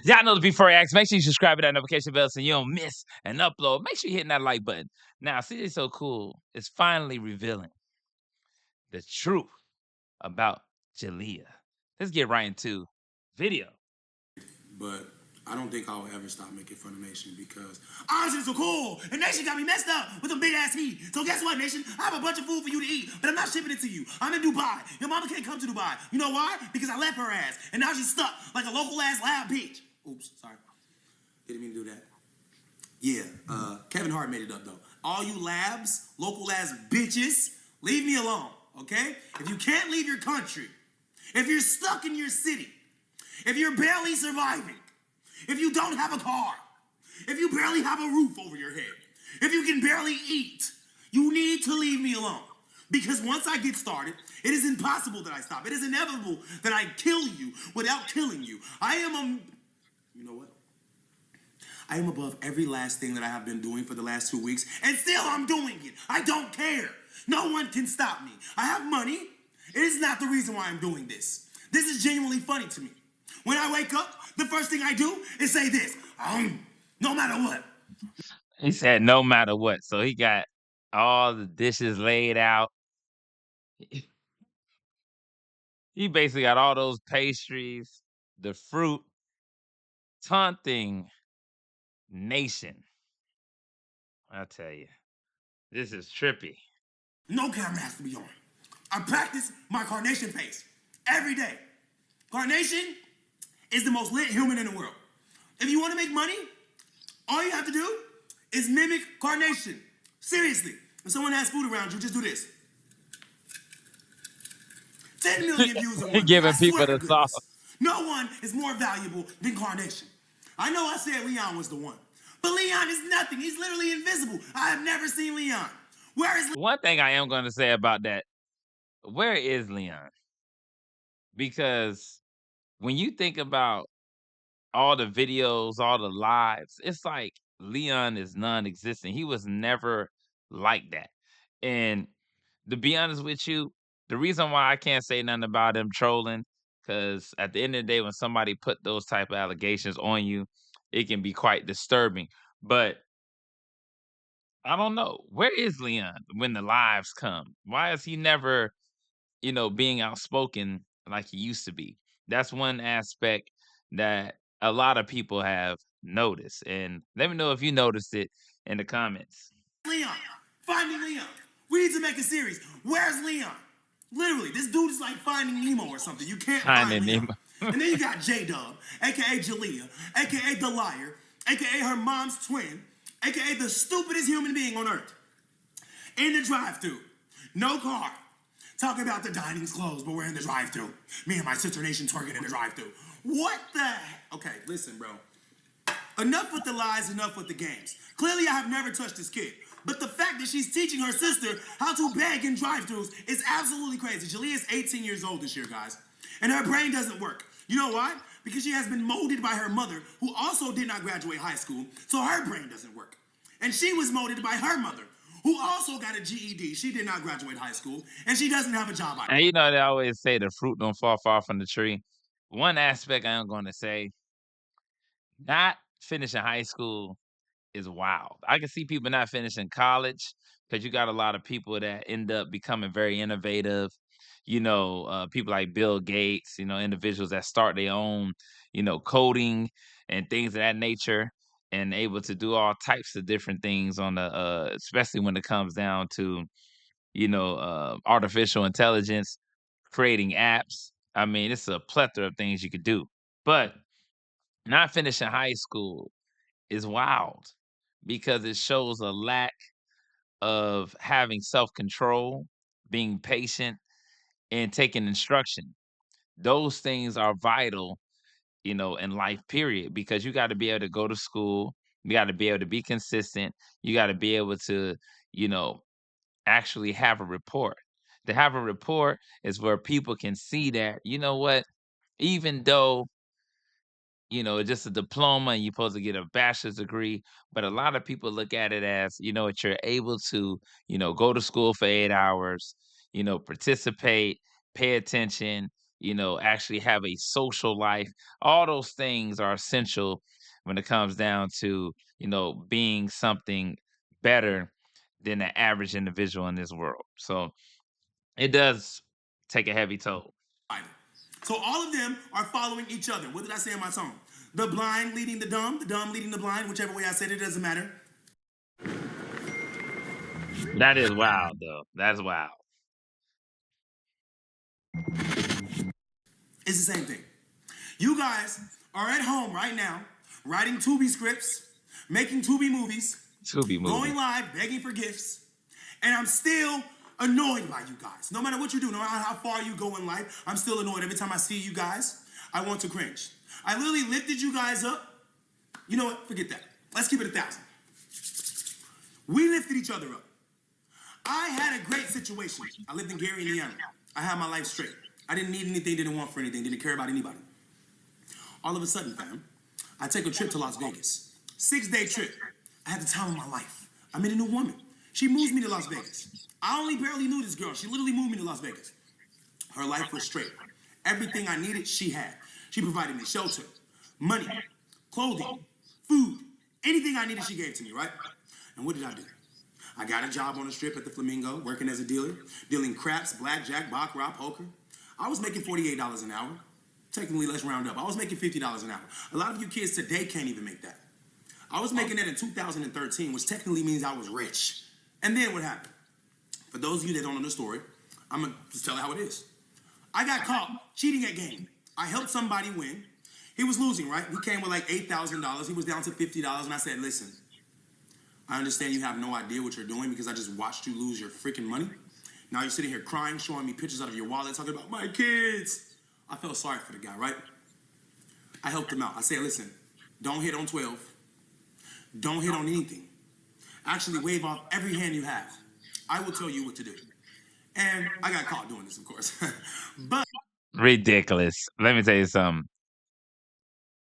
Y'all know the before I ask, make sure you subscribe to that notification bell so you don't miss an upload. Make sure you're hitting that like button. Now, see, it's so cool. It's finally revealing the truth about Jalia. Let's get right into video. But I don't think I'll ever stop making fun of Nation because honestly, it's so cool. And Nation got me messed up with a big ass heat. So guess what, Nation? I have a bunch of food for you to eat, but I'm not shipping it to you. I'm in Dubai. Your mama can't come to Dubai. You know why? Because I left her ass, and now she's stuck like a local ass lab bitch. Oops, sorry. Didn't mean to do that. Yeah, Kevin Hart made it up though. All you labs, local ass bitches, leave me alone, okay? If you can't leave your country, if you're stuck in your city, if you're barely surviving, if you don't have a car, if you barely have a roof over your head, if you can barely eat, you need to leave me alone. Because once I get started, it is impossible that I stop. It is inevitable that I kill you without killing you. You know what? I am above every last thing that I have been doing for the last 2 weeks, and still I'm doing it. I don't care. No one can stop me. I have money. It is not the reason why I'm doing this. This is genuinely funny to me. When I wake up, the first thing I do is say this, no matter what. He said no matter what. So he got all the dishes laid out. He basically got all those pastries, the fruit, taunting Nation. I tell you, this is trippy. No camera has to be on. I practice my carnation face every day. Carnation is the most lit human in the world. If you want to make money, all you have to do is mimic carnation. Seriously, if someone has food around you, just do this. 10 million views in 1 day. Giving I people swear to the sauce. goodness. No one is more valuable than Carnation. I know I said Leon was the one, but Leon is nothing. He's literally invisible. I have never seen Leon. Where is Leon? One thing I am going to say about that, where is Leon? Because when you think about all the videos, all the lives, it's like Leon is non-existent. He was never like that. And to be honest with you, the reason why I can't say nothing about him trolling, because at the end of the day, when somebody put those type of allegations on you, it can be quite disturbing. But I don't know. Where is Leon when the lives come? Why is he never, being outspoken like he used to be? That's one aspect that a lot of people have noticed. And let me know if you noticed it in the comments. Leon? Finding Leon. We need to make a series. Where's Leon? Literally, this dude is like Finding Nemo or something. You can't find Finding Leon. Nemo. And then you got J-Dub, aka Jalia, aka the liar, aka her mom's twin, aka the stupidest human being on earth. In the drive-thru, no car. Talking about the dining's closed, but we're in the drive-thru. Me and my sister Nation twerking in the drive-thru. What the heck? Okay, listen, bro. Enough with the lies, enough with the games. Clearly, I have never touched this kid. But the fact that she's teaching her sister how to beg in drive-thrus is absolutely crazy. Jalia is 18 years old this year, guys. And her brain doesn't work. You know why? Because she has been molded by her mother, who also did not graduate high school, so her brain doesn't work. And she was molded by her mother, who also got a GED. She did not graduate high school, and she doesn't have a job. And they always say the fruit don't fall far from the tree. One aspect I am going to say, not finishing high school is wild. I can see people not finishing college because you got a lot of people that end up becoming very innovative. People like Bill Gates, individuals that start their own, coding and things of that nature and able to do all types of different things on especially when it comes down to, artificial intelligence, creating apps. I mean, it's a plethora of things you could do. But not finishing high school is wild because it shows a lack of having self-control, being patient, and taking instruction. Those things are vital, in life, period, because you got to be able to go to school. You got to be able to be consistent. You got to be able to, you know, actually have a report. To have a report is where people can see that, you know what, even though it's just a diploma and you're supposed to get a bachelor's degree. But a lot of people look at it as, what you're able to, go to school for 8 hours, participate, pay attention, actually have a social life. All those things are essential when it comes down to, being something better than the average individual in this world. So it does take a heavy toll. So all of them are following each other. What did I say in my song? The blind leading the dumb leading the blind, whichever way I said it, doesn't matter. That is wild, though. That's wild. It's the same thing. You guys are at home right now, writing Tubi scripts, making Tubi movies, Tubi going movie. live, begging for gifts, and I'm still annoyed by you guys. No matter what you do, no matter how far you go in life, I'm still annoyed. Every time I see you guys, I want to cringe. I literally lifted you guys up. You know what? Forget that. Let's keep it 1,000. We lifted each other up. I had a great situation. I lived in Gary, Indiana. I had my life straight. I didn't need anything, didn't want for anything, didn't care about anybody. All of a sudden, fam, I take a trip to Las Vegas. 6-day trip. I had the time of my life. I met a new woman. She moves me to Las Vegas. I only barely knew this girl. She literally moved me to Las Vegas. Her life was straight. Everything I needed, she had. She provided me shelter, money, clothing, food. Anything I needed, she gave to me, right? And what did I do? I got a job on the strip at the Flamingo, working as a dealer, dealing craps, blackjack, baccarat, poker. I was making $48 an hour. Technically, let's round up. I was making $50 an hour. A lot of you kids today can't even make that. I was making that in 2013, which technically means I was rich. And then what happened? For those of you that don't know the story, I'm going to just tell you how it is. I got caught cheating at game. I helped somebody win. He was losing, right? He came with like $8,000. He was down to $50, and I said, listen, I understand you have no idea what you're doing because I just watched you lose your freaking money. Now you're sitting here crying, showing me pictures out of your wallet, talking about my kids. I felt sorry for the guy, right? I helped him out. I said, listen, don't hit on 12. Don't hit on anything. Actually, wave off every hand you have. I will tell you what to do. And I got caught doing this, of course. But Ridiculous. Let me tell you something.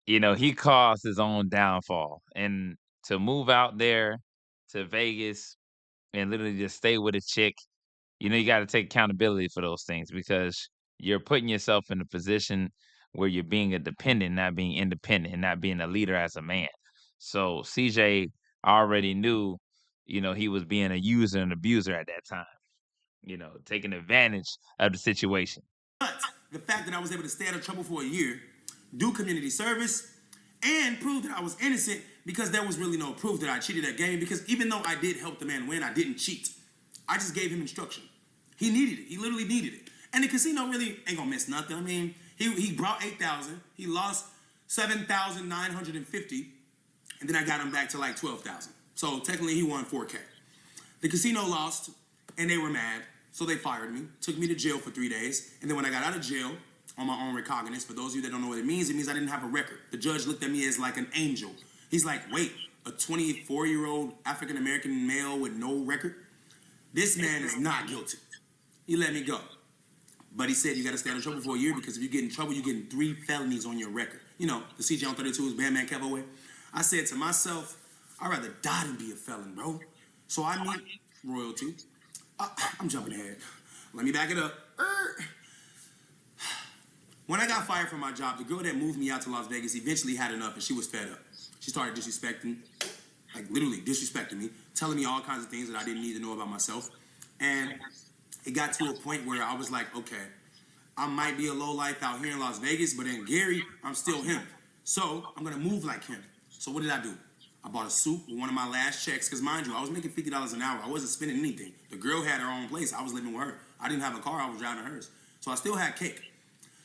He caused his own downfall. And to move out there to Vegas and literally just stay with a chick, you got to take accountability for those things because you're putting yourself in a position where you're being a dependent, not being independent, and not being a leader as a man. So CJ already knew, he was being a user and abuser at that time, taking advantage of the situation. the fact that I was able to stay out of trouble for a year, do community service, and prove that I was innocent because there was really no proof that I cheated at game because even though I did help the man win, I didn't cheat. I just gave him instruction. He needed it. He literally needed it. And the casino really ain't gonna miss nothing. I mean, he brought 8,000. He lost 7,950, and then I got him back to like 12,000. So technically, he won 4K. The casino lost, and they were mad, so they fired me, took me to jail for 3 days, and then when I got out of jail, on my own recognizance, for those of you that don't know what it means I didn't have a record. The judge looked at me as like an angel. He's like, wait, a 24-year-old African-American male with no record? This man is not guilty. He let me go. But he said you got to stay out of trouble for a year because if you get in trouble, you're getting 3 felonies on your record. The CJ on 32 is Bandman Kev. I said to myself, I'd rather die than be a felon, bro. So I meet royalty. I'm jumping ahead. Let me back it up. When I got fired from my job, the girl that moved me out to Las Vegas eventually had enough and she was fed up. She started disrespecting, like literally disrespecting me, telling me all kinds of things that I didn't need to know about myself. And it got to a point where I was like, okay, I might be a lowlife out here in Las Vegas, but in Gary, I'm still him. So I'm gonna move like him. So what did I do? I bought a suit with one of my last checks, because mind you, I was making $50 an hour. I wasn't spending anything. The girl had her own place. I was living with her. I didn't have a car. I was driving hers. So I still had cake.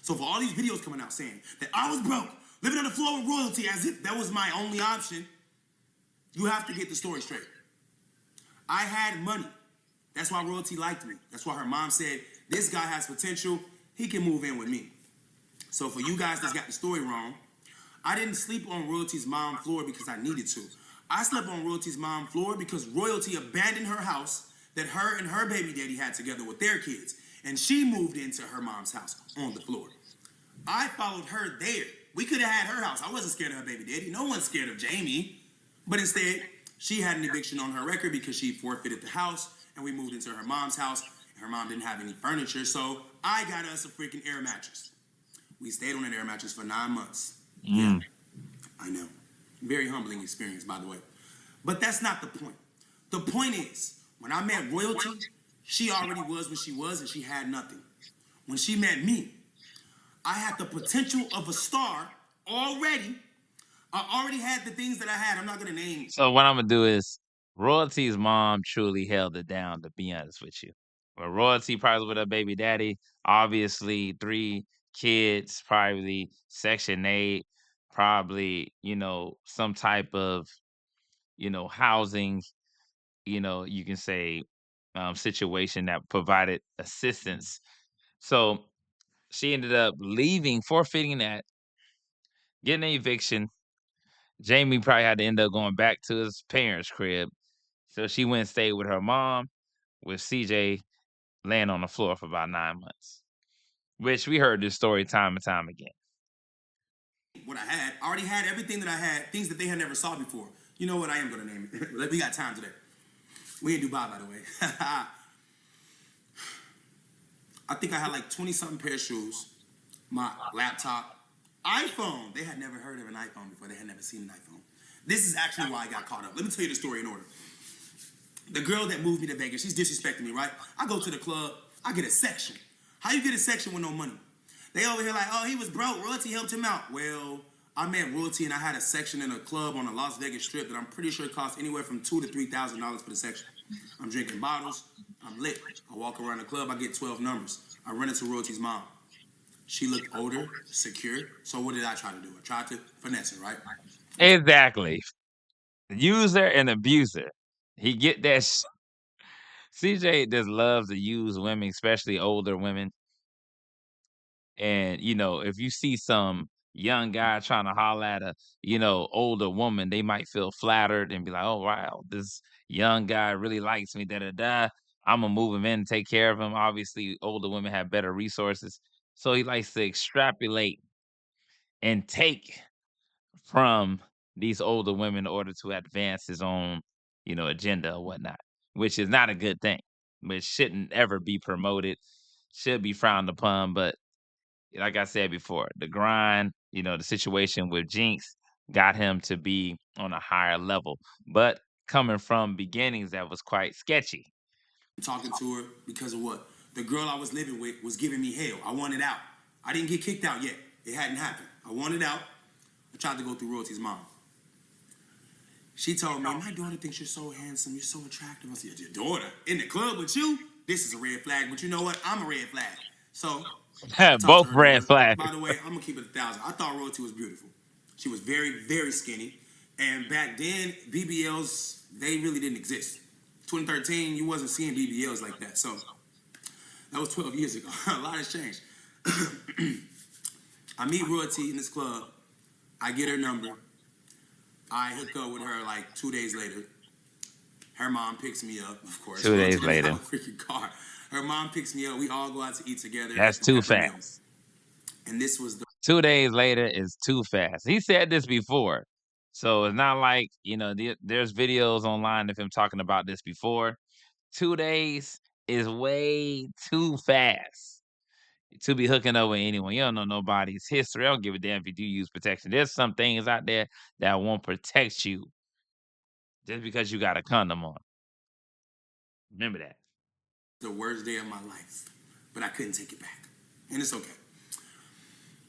So for all these videos coming out saying that I was broke, living on the floor with royalty as if that was my only option, you have to get the story straight. I had money. That's why royalty liked me. That's why her mom said, this guy has potential. He can move in with me. So for you guys that's got the story wrong, I didn't sleep on royalty's mom floor because I needed to. I slept on royalty's mom floor because royalty abandoned her house that her and her baby daddy had together with their kids. And she moved into her mom's house on the floor. I followed her there. We could have had her house. I wasn't scared of her baby daddy. No one's scared of Jamie. But instead, she had an eviction on her record because she forfeited the house, and we moved into her mom's house. Her mom didn't have any furniture, so I got us a freaking air mattress. We stayed on an air mattress for 9 months. Yeah, Mm. I know. Very humbling experience, by the way. But that's not the point. The point is, when I met royalty, she already was what she was and she had nothing. When she met me, I had the potential of a star already. I already had the things that I had. I'm not going to name. So what I'm gonna do is Royalty's mom truly held it down, to be honest with you. When Royalty probably with her baby daddy, obviously 3 kids, probably Section 8, probably, some type of, housing, you can say situation that provided assistance. So she ended up leaving, forfeiting that, getting an eviction. Jamie probably had to end up going back to his parents' crib. So she went and stayed with her mom, with CJ laying on the floor for about 9 months, which we heard this story time and time again. What I had. I already had everything that I had, things that they had never saw before. You know what? I am going to name it. We got time today. We in Dubai, by the way. I think I had like 20 something pair of shoes, my laptop, iPhone. They had never heard of an iPhone before. They had never seen an iPhone. This is actually why I got caught up. Let me tell you the story in order. The girl that moved me to Vegas, she's disrespecting me, right? I go to the club, I get a section. How you get a section with no money? They over here like, oh, he was broke. Royalty helped him out. Well, I met Royalty and I had a section in a club on the Las Vegas Strip that I'm pretty sure cost anywhere from $2,000 to $3,000 for the section. I'm drinking bottles. I'm lit. I walk around the club. I get 12 numbers. I run into Royalty's mom. She looked older, secure. So what did I try to do? I tried to finesse her, right? Exactly. User and abuser. He get that CJ just loves to use women, especially older women. And, if you see some young guy trying to holler at a, older woman, they might feel flattered and be like, oh, wow, this young guy really likes me, da da da. I'm going to move him in and take care of him. Obviously, older women have better resources. So he likes to extrapolate and take from these older women in order to advance his own, agenda or whatnot, which is not a good thing, which shouldn't ever be promoted, should be frowned upon. But like I said before, the grind, the situation with Jinx got him to be on a higher level. But coming from beginnings that was quite sketchy. Talking to her because of what? The girl I was living with was giving me hell. I wanted out. I didn't get kicked out yet. It hadn't happened. I wanted out. I tried to go through Royalty's mom. She told me, my daughter thinks you're so handsome, you're so attractive. I said, your daughter? In the club with you? This is a red flag, but you know what? I'm a red flag. So I talked to Both her red daughter. flags. By the way, I'm gonna keep it 1,000. I thought Royalty was beautiful. She was very, very skinny. And back then, BBLs, they really didn't exist. 2013, you wasn't seeing BBLs like that. So that was 12 years ago. A lot has changed. I meet Royalty in this club. I get her number. I hook up with her like 2 days later. Her mom picks me up, of course. 2 days Royalty didn't later. have a freaking car. Her mom picks me up. We all go out to eat together That's at the too Pepper Mill. fast. And this was the 2 days later is too fast. He said this before. So it's not like, there's videos online of him talking about this before. 2 days is way too fast to be hooking up with anyone. You don't know nobody's history. I don't give a damn if you do use protection. There's some things out there that won't protect you just because you got a condom on. Remember that. worst day of my life. But I couldn't take it back. And it's okay.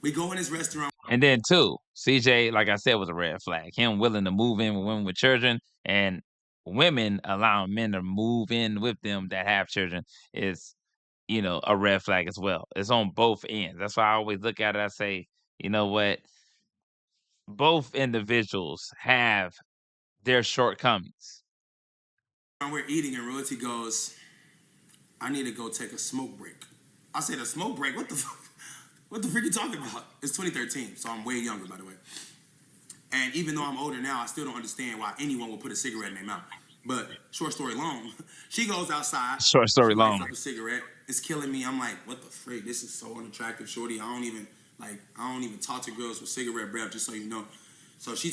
We go in this restaurant. And then two, CJ, like I said, was a red flag. Him willing to move in with women with children and women allowing men to move in with them that have children is, a red flag as well. It's on both ends. That's why I always look at it. I say, you know what? Both individuals have their shortcomings. We're eating and Royalty goes, I need to go take a smoke break. I said, a smoke break? What the fuck? What the freak are you talking about? It's 2013, so I'm way younger, by the way. And even though I'm older now, I still don't understand why anyone would put a cigarette in their mouth. But short story long, she goes outside. Short She story lights long. up a cigarette. It's killing me. I'm like, what the freak? This is so unattractive, shorty. I don't even talk to girls with cigarette breath, just so you know. So she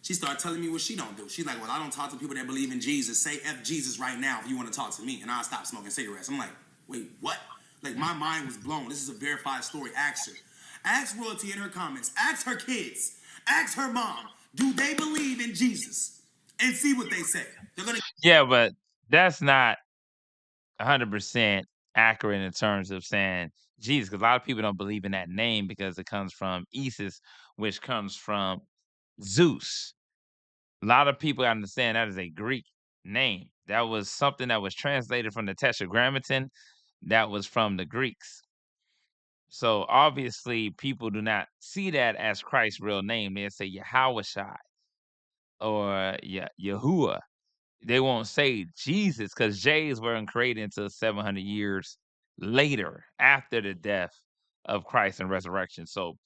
She started telling me what she don't do. She's like, well, I don't talk to people that believe in Jesus. Say F Jesus right now if you want to talk to me, and I'll stop smoking cigarettes. I'm like, wait, what? Like, my mind was blown. This is a verified story. Ask her. Ask Royalty in her comments. Ask her kids. Ask her mom. Do they believe in Jesus? And see what they say. They're going to Yeah, but that's not 100% accurate in terms of saying Jesus, because a lot of people don't believe in that name because it comes from Isis, which comes from Zeus. A lot of people understand that is a Greek name. That was something that was translated from the Tetragrammaton that was from the Greeks. So obviously, people do not see that as Christ's real name. They say Yahweh or Yahuwah. They won't say Jesus because J's weren't created until 700 years later after the death of Christ and resurrection. So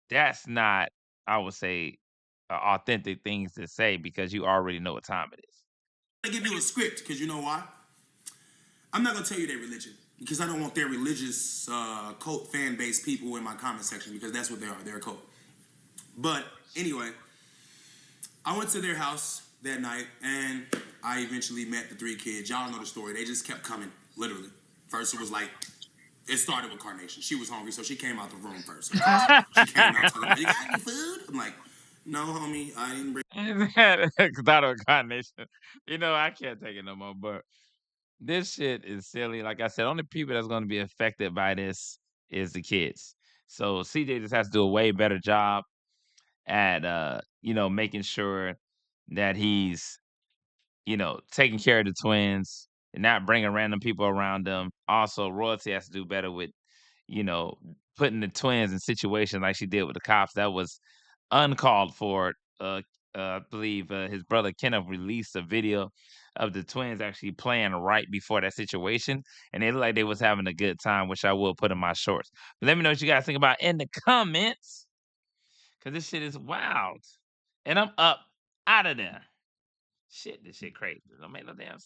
that's not, I would say, authentic things to say because you already know what time it is. give you a script because you know why? I'm not going to tell you their religion because I don't want their religious cult fan base people in my comment section because that's what they are. They're a cult. But anyway, I went to their house that night and I eventually met the three kids. Y'all know the story. They just kept coming, literally. First, it was like, it started with Carnation. She was hungry, so she came out the room first. Of course. She came out talking about, you got any food? I'm like, no, homie, I didn't bring. Not a combination. I can't take it no more. But this shit is silly. Like I said, only people that's going to be affected by this is the kids. So CJ just has to do a way better job at making sure that he's taking care of the twins and not bringing random people around them. Also, Royalty has to do better with, you know, putting the twins in situations like she did with the cops. That was uncalled for. I believe his brother Kenneth released a video of the twins actually playing right before that situation, and they looked like they was having a good time, which I will put in my shorts. But let me know what you guys think about in the comments, because this shit is wild. And I'm up out of there. Shit, this shit crazy. Don't make no damn